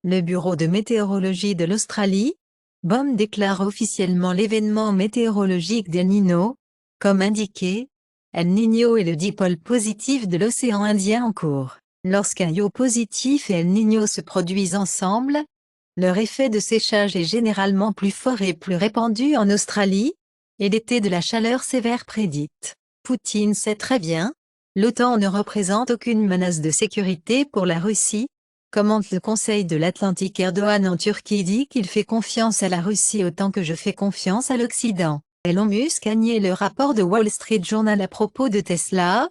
Le Bureau de météorologie de l'Australie, BOM déclare officiellement l'événement météorologique d'El Niño, comme indiqué. El Niño est le dipôle positif de l'océan Indien en cours. Lorsqu'un ion positif et El Niño se produisent ensemble, leur effet de séchage est généralement plus fort et plus répandu en Australie, et l'été de la chaleur sévère prédite. Poutine sait très bien, l'OTAN ne représente aucune menace de sécurité pour la Russie, commente le Conseil de l'Atlantique. Erdogan en Turquie dit qu'il fait confiance à la Russie autant que je fais confiance à l'Occident. Elon Musk a nié le rapport de Wall Street Journal à propos de Tesla.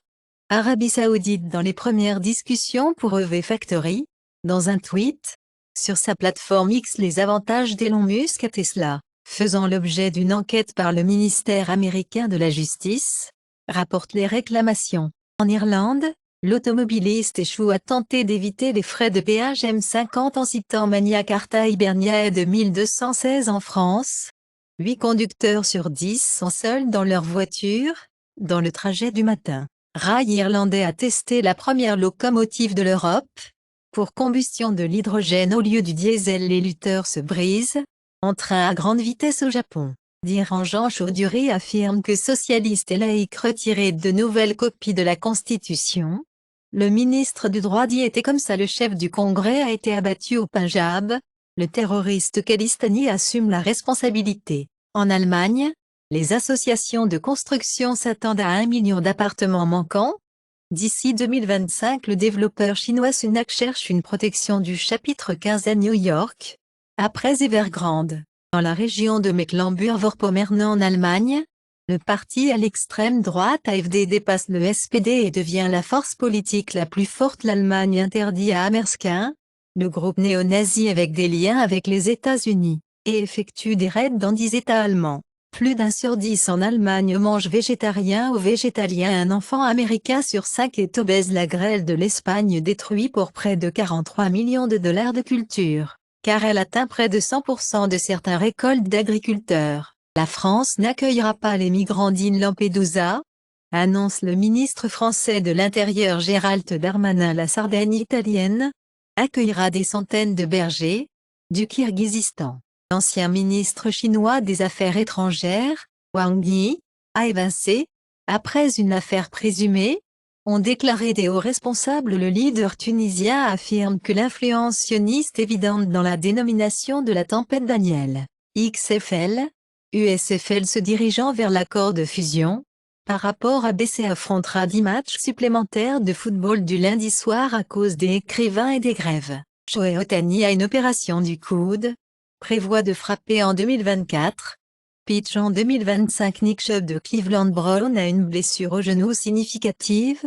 Arabie Saoudite dans les premières discussions pour EV Factory. Dans un tweet, sur sa plateforme X, les avantages d'Elon Musk à Tesla, faisant l'objet d'une enquête par le ministère américain de la Justice, rapportent les réclamations. En Irlande, l'automobiliste échoue à tenter d'éviter les frais de péage M50 en citant Magna Carta Hiberniae de 1216 en France. 8 conducteurs sur 10 sont seuls dans leur voiture, dans le trajet du matin. Rail irlandais a testé la première locomotive de l'Europe. Pour combustion de l'hydrogène au lieu du diesel, les lutteurs se brisent. En train à grande vitesse au Japon. Jean Chaudury affirme que socialistes et laïcs retiraient de nouvelles copies de la Constitution. Le ministre du droit dit était comme ça. Le chef du Congrès a été abattu au Punjab. Le terroriste Khalistani assume la responsabilité. En Allemagne, les associations de construction s'attendent à 1 million d'appartements manquants. D'ici 2025, le développeur chinois Sunac cherche une protection du chapitre 15 à New York. Après Evergrande, dans la région de Mecklembourg-Vorpommern en Allemagne, le parti à l'extrême droite AfD dépasse le SPD et devient la force politique la plus forte. L'Allemagne interdit à Hammerskine, le groupe néo-nazi avec des liens avec les États-Unis, et effectue des raids dans 10 États allemands. Plus d'1 sur 10 en Allemagne mange végétarien ou végétalien. Un enfant américain sur 5 est obèse. La grêle de l'Espagne détruit pour près de 43 millions de dollars de culture, car elle atteint près de 100% de certaines récoltes d'agriculteurs. La France n'accueillera pas les migrants d'Île Lampedusa, annonce le ministre français de l'Intérieur Gérald Darmanin. La Sardaigne italienne accueillera des centaines de bergers du Kirghizistan. L'ancien ministre chinois des Affaires étrangères, Wang Yi, a évincé, après une affaire présumée, ont déclaré des hauts responsables. Le leader tunisien affirme que l'influence sioniste est évidente dans la dénomination de la tempête Daniel. XFL, USFL se dirigeant vers l'accord de fusion. Par rapport à BC affrontera 10 matchs supplémentaires de football du lundi soir à cause des écrivains et des grèves. Shohei Ohtani a une opération du coude, prévoit de frapper en 2024. Pitch en 2025. Nick Chubb de Cleveland Browns a une blessure au genou significative.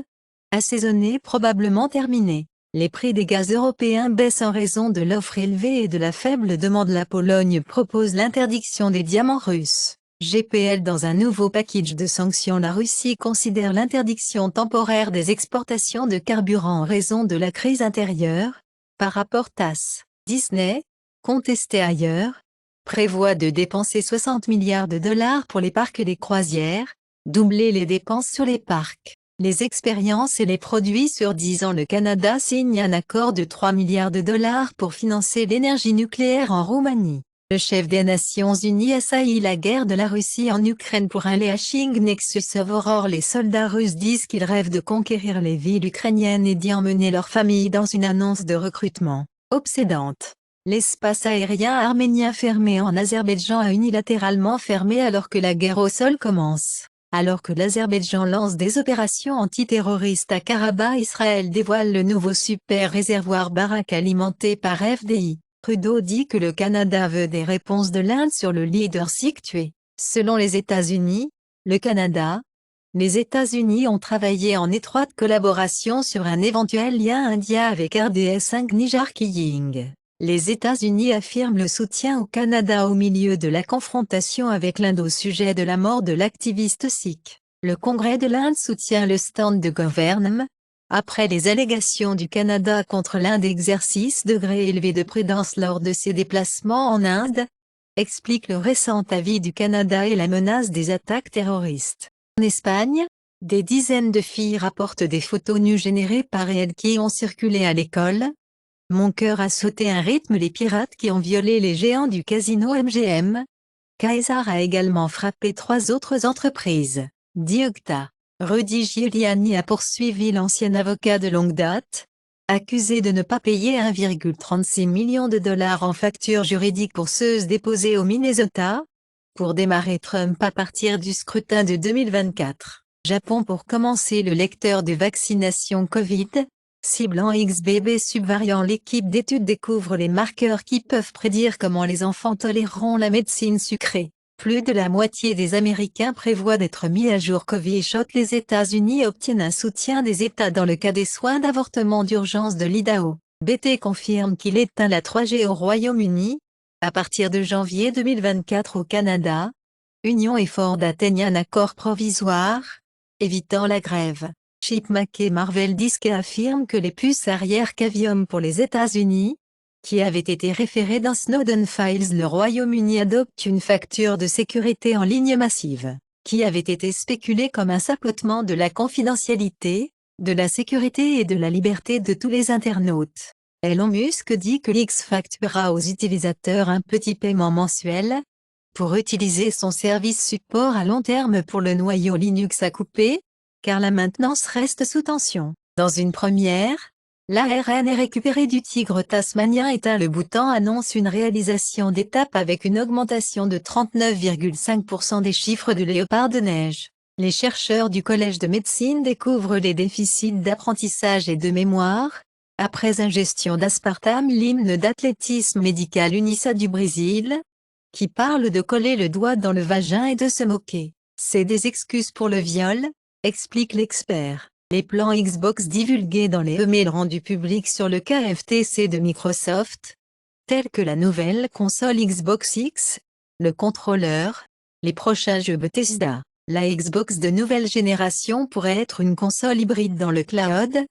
Assaisonnée probablement terminée. Les prix des gaz européens baissent en raison de l'offre élevée et de la faible demande. La Pologne propose l'interdiction des diamants russes. GPL dans un nouveau package de sanctions. La Russie considère l'interdiction temporaire des exportations de carburant en raison de la crise intérieure. Par rapport TASS. Disney, contesté ailleurs, prévoit de dépenser 60 milliards de dollars pour les parcs et les croisières, doubler les dépenses sur les parcs, les expériences et les produits sur 10 ans. Le Canada signe un accord de 3 milliards de dollars pour financer l'énergie nucléaire en Roumanie. Le chef des Nations Unies assaillit la guerre de la Russie en Ukraine pour un lashing Nexus of Horror. Les soldats russes disent qu'ils rêvent de conquérir les villes ukrainiennes et d'y emmener leurs familles dans une annonce de recrutement obsédante. L'espace aérien arménien fermé en Azerbaïdjan a unilatéralement fermé alors que la guerre au sol commence. Alors que l'Azerbaïdjan lance des opérations antiterroristes à Karabakh, Israël dévoile le nouveau super réservoir Barak alimenté par FDI. Trudeau dit que le Canada veut des réponses de l'Inde sur le leadership tué. Selon les États-Unis, le Canada, les États-Unis ont travaillé en étroite collaboration sur un éventuel lien indien avec RDS5 Nijar Kiying. Les États-Unis affirment le soutien au Canada au milieu de la confrontation avec l'Inde au sujet de la mort de l'activiste sikh. Le Congrès de l'Inde soutient le stand de gouvernement. Après les allégations du Canada contre l'Inde, exercice degré élevé de prudence lors de ses déplacements en Inde, explique le récent avis du Canada et la menace des attaques terroristes. En Espagne, des dizaines de filles rapportent des photos nues générées par elles qui ont circulé à l'école. Mon cœur a sauté un rythme. Les pirates qui ont violé les géants du casino MGM. Caesar a également frappé 3 autres entreprises, dit Octa. Rudy Giuliani a poursuivi l'ancien avocat de longue date, accusé de ne pas payer 1,36 million de dollars en factures juridiques pour ceux déposées au Minnesota, pour démarrer Trump à partir du scrutin de 2024. Japon. Pour commencer, le lecteur de vaccination Covid, ciblant XBB subvariant. L'équipe d'études découvre les marqueurs qui peuvent prédire comment les enfants toléreront la médecine sucrée. Plus de la moitié des Américains prévoient d'être mis à jour Covishield. Les États-Unis obtiennent un soutien des États dans le cas des soins d'avortement d'urgence de l'Idaho. BT confirme qu'il éteint la 3G au Royaume-Uni, à partir de janvier 2024 au Canada. Union et Ford atteignent un accord provisoire, évitant la grève. Chip Mackey. Marvell Disc affirme que les puces arrière Cavium pour les États-Unis, qui avaient été référées dans Snowden Files. Le Royaume-Uni adopte une facture de sécurité en ligne massive, qui avait été spéculée comme un sapotement de la confidentialité, de la sécurité et de la liberté de tous les internautes. Elon Musk dit que X facturera aux utilisateurs un petit paiement mensuel pour utiliser son service support à long terme pour le noyau Linux à couper, car la maintenance reste sous tension. Dans une première, l'ARN est récupéré du tigre tasmanien. Éteint. Le Bhoutan annonce une réalisation d'étape avec une augmentation de 39,5% des chiffres de léopard de neige. Les chercheurs du Collège de médecine découvrent les déficits d'apprentissage et de mémoire, après ingestion d'aspartame. L'hymne d'athlétisme médical UNISA du Brésil, qui parle de coller le doigt dans le vagin et de se moquer. C'est des excuses pour le viol, explique l'expert. Les plans Xbox divulgués dans les emails rendus publics sur le KFTC de Microsoft, tels que la nouvelle console Xbox X, le contrôleur, les prochains jeux Bethesda. La Xbox de nouvelle génération pourrait être une console hybride dans le cloud,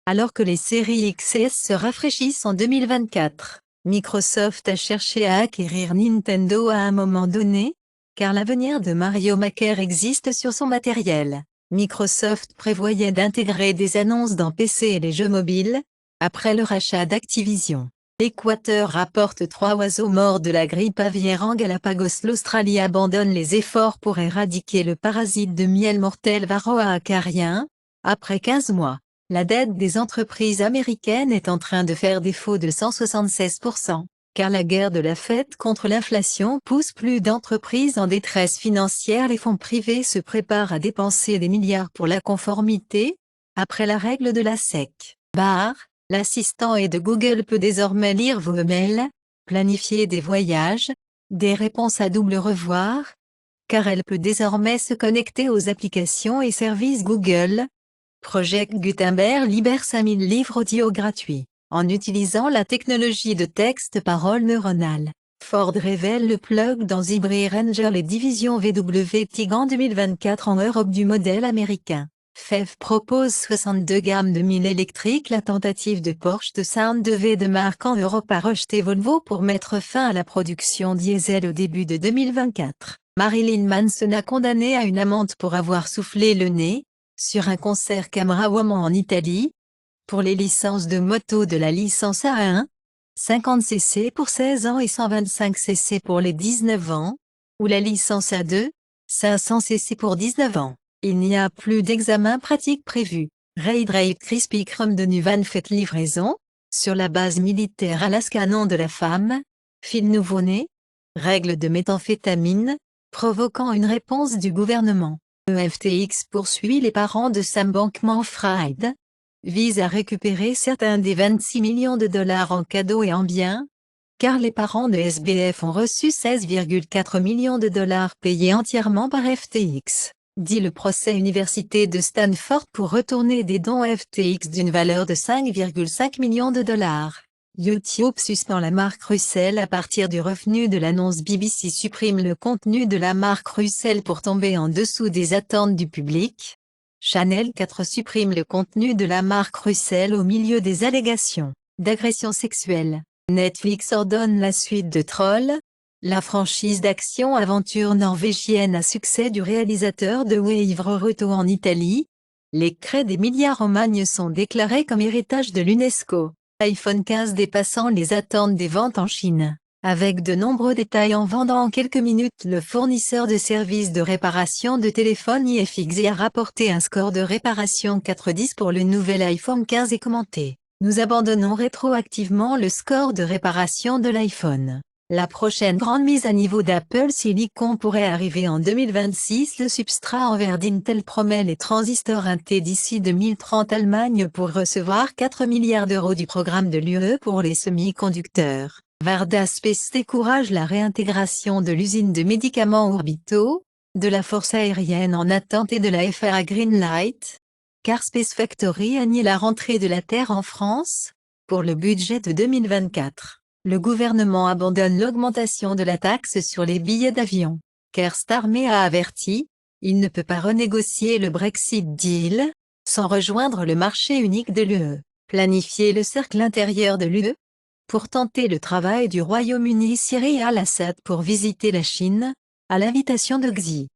alors que les séries X et S se rafraîchissent en 2024. Microsoft a cherché à acquérir Nintendo à un moment donné, car l'avenir de Mario Maker existe sur son matériel. Microsoft prévoyait d'intégrer des annonces dans PC et les jeux mobiles, après le rachat d'Activision. L'Équateur rapporte 3 oiseaux morts de la grippe aviaire en Galapagos. L'Australie abandonne les efforts pour éradiquer le parasite de miel mortel Varroa acarien, après 15 mois. La dette des entreprises américaines est en train de faire défaut de 176%, car la guerre de la Fed contre l'inflation pousse plus d'entreprises en détresse financière. Les fonds privés se préparent à dépenser des milliards pour la conformité, après la règle de la SEC. L'assistant de Google peut désormais lire vos mails, planifier des voyages, des réponses à double revoir, car elle peut désormais se connecter aux applications et services Google. Project Gutenberg libère 5000 livres audio gratuits, en utilisant la technologie de texte-parole neuronale. Ford révèle le plug dans Zebra Ranger. Les divisions VW TIG en 2024 en Europe du modèle américain. FEV propose 62 gammes de 1000 électriques. La tentative de Porsche de Sound de marque en Europe a rejeté Volvo pour mettre fin à la production diesel au début de 2024. Marilyn Manson a condamné à une amende pour avoir soufflé le nez sur un concert Camera Woman en Italie, pour les licences de moto de la licence A1, 50 cc pour 16 ans et 125 cc pour les 19 ans, ou la licence A2, 500 cc pour 19 ans. Il n'y a plus d'examen pratique prévu. Raid Krispy Kreme de Nuvan fait livraison, sur la base militaire Alaska. Nom de la femme, fille nouveau-né, règle de méthamphétamine, provoquant une réponse du gouvernement. FTX poursuit les parents de Sam Bankman-Fried, vise à récupérer certains des 26 millions de dollars en cadeaux et en biens, car les parents de SBF ont reçu 16,4 millions de dollars payés entièrement par FTX, dit le procès Université de Stanford pour retourner des dons FTX d'une valeur de 5,5 millions de dollars. YouTube suspend la marque Russell à partir du revenu de l'annonce. BBC supprime le contenu de la marque Russell pour tomber en dessous des attentes du public. Channel 4 supprime le contenu de la marque Russell au milieu des allégations d'agression sexuelle. Netflix ordonne la suite de Troll. La franchise d'action-aventure norvégienne à succès du réalisateur de Wave Retour en Italie. Les craies des milliards Romagne sont déclarés comme héritage de l'UNESCO. iPhone 15 dépassant les attentes des ventes en Chine. Avec de nombreux détails en vendant en quelques minutes, le fournisseur de services de réparation de téléphones iFixit a rapporté un score de réparation 4,10 pour le nouvel iPhone 15 et commenté: nous abandonnons rétroactivement le score de réparation de l'iPhone. La prochaine grande mise à niveau d'Apple Silicon pourrait arriver en 2026. Le substrat en verre d'Intel promet les transistors Intel d'ici 2030. Allemagne pour recevoir 4 milliards d'euros du programme de l'UE pour les semi-conducteurs. Varda Space décourage la réintégration de l'usine de médicaments orbitaux de la force aérienne en attente et de la FAA Greenlight, car Space Factory a nié la rentrée de la Terre en France pour le budget de 2024. Le gouvernement abandonne l'augmentation de la taxe sur les billets d'avion. Keir Starmer a averti, il ne peut pas renégocier le Brexit deal sans rejoindre le marché unique de l'UE. Planifier le cercle intérieur de l'UE pour tenter le travail du Royaume-Uni. Cyril Al-Assad pour visiter la Chine, à l'invitation de Xi